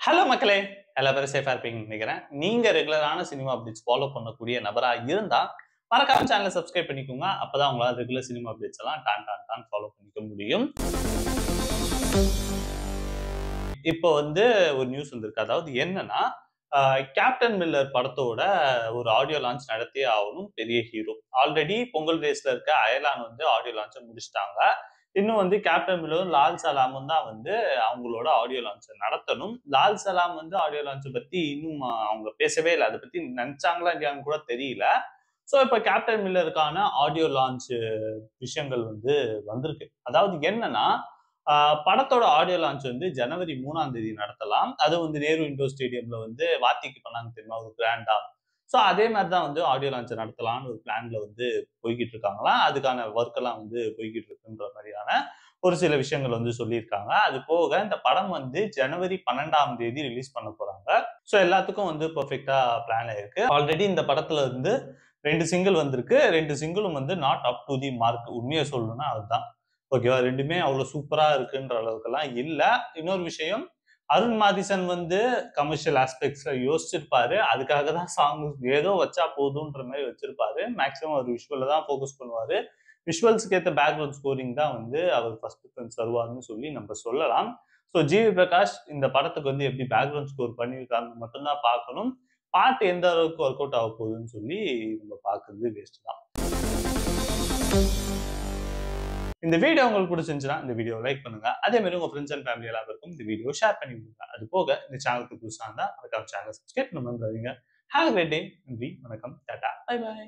Hello மக்களே! எல்லா பேரும் சேஃபா இருப்பீங்கன்னு நினைக்கிறேன். நீங்க ரெகுலரான சினிமா அப்டேட்ஸ் ஃபாலோ பண்ணக்கூடிய நபரா இருந்தா, மறக்காம சேனல சப்ஸ்கிரைப் பண்ணிக்கோங்க. அப்பதான் உங்களால ரெகுலர் சினிமா அப்டேட்ஸ் எல்லாம் டான் டான் டான் ஃபாலோ பண்ணிக்க முடியும். இப்போ ஒரு நியூஸ் வந்திருக்கு. அதாவது என்னன்னா, கேப்டன் மில்லர் படத்தோட ஒரு ஆடியோ லான்ச் நடத்தியே ஆகணும் பெரிய ஹீரோ. ஆல்ரெடி பொங்கல் ரேஸ்ல இருக்க அயலான் ஆடியோ லான்ச்ச முடிச்சுட்டாங்க. இன்னும் கேப்டன் மில்லரும், லால் சலாமும் தான் அவங்களோட ஆடியோ லான்ச்ச நடத்தணும். லால் சலாம் ஆடியோ லான்ச்ச பத்தி இன்னும் அவங்க பேசவே இல்ல. அத பத்தி நெனச்சாங்களா இல்லையான்னு கூட தெரியல. சோ இப்ப கேப்டன் மில்லருக்கான ஆடியோ லான்ச் விஷயங்கள் வந்திருக்கு. அதாவது என்னன்னா, படத்தோட ஆடியோ லான்ச் ஜனவரி 3ஆம் தேதி நடத்தலாம். அது நேரு இண்டோர் ஸ்டேடியம்ல வாத்திக்கு பண்ணாங்க தெரியுமா? ஒரு கிராண்டா. சோ அதே மாரி தான் ஆடியோ லான்ச் நடத்தலாம்னு ஒரு பிளான்ல போய்க்கிட்டு இருக்காங்களாம். அதுக்கான வொர்க் எல்லாம் போய்க்கிட்டு இருக்குன்ற மாரியான ஒரு சில விஷயங்கள் சொல்லியிருக்காங்க. அது போக இந்த படம் ஜனவரி 12ஆம் தேதி ரிலீஸ் பண்ண போறாங்க. சோ எல்லாத்துக்கும் பெர்ஃபெக்ட்டா பிளான் ஆயிருக்கு. ஆல்ரெடி இந்த படத்துல 2 சிங்கிள் வந்திருக்கு. 2 சிங்கிளும் not up to the mark. உண்மைய சொல்லணும்னா அதுதான். ஓகேவா? 2மே அவ்வளவு சூப்பரா இருக்குன்ற அளவுக்கெல்லாம் இல்ல. இன்னொரு விஷயம், அருண் மாதிசன் கமர்ஷியல் ஆஸ்பெக்ட்ஸ்ல யோசிச்சிருப்பாரு. அதுக்காக தான் சாங் ஏதோ வச்சா போதுன்ற மாரி வச்சிருப்பாரு. மேக்ஸிமம் அவர் விஷுவல்ல தான் ஃபோக்கஸ் பண்ணுவாரு. விஷுவல்ஸ்க்கு ஏத்த பேக்ரவுண்ட் ஸ்கோரிங் தான் அவர் ஃபர்ஸ்ட் பிரிஃபரன்ஸ் தருவார்ன்னு சொல்லி நம்ம சொல்லலாம். சோ ஜிவி பிரகாஷ் இந்த படத்துக்கு எப்படி பேக்ரவுண்ட் ஸ்கோர் பண்ணியிருக்காங்கன்னு மட்டும் தான் பார்க்கணும். பாட்டு எந்த அளவுக்கு ஒர்க் அவுட் ஆக போகுதுன்னு சொல்லி நம்ம பார்க்கிறது வேஸ்ட் தான். இந்த வீடியோ உங்களுக்கு பிடிச்சிருந்துச்சுன்னா இந்த வீடியோ லைக் பண்ணுங்க. அதே மாதிரி உங்க ஃப்ரெண்ட்ஸ் அண்ட் ஃபேமிலி எல்லாருக்கும் இந்த வீடியோ ஷேர் பண்ணி விடுங்க. அது போக இந்த சேனலுக்கு புதுசா இருந்தா மறக்காம சேனலை சப்ஸ்கிரைப் பண்ண மறந்துடாதீங்க. Have a great day. நன்றி, வணக்கம், டாடா, பை பை.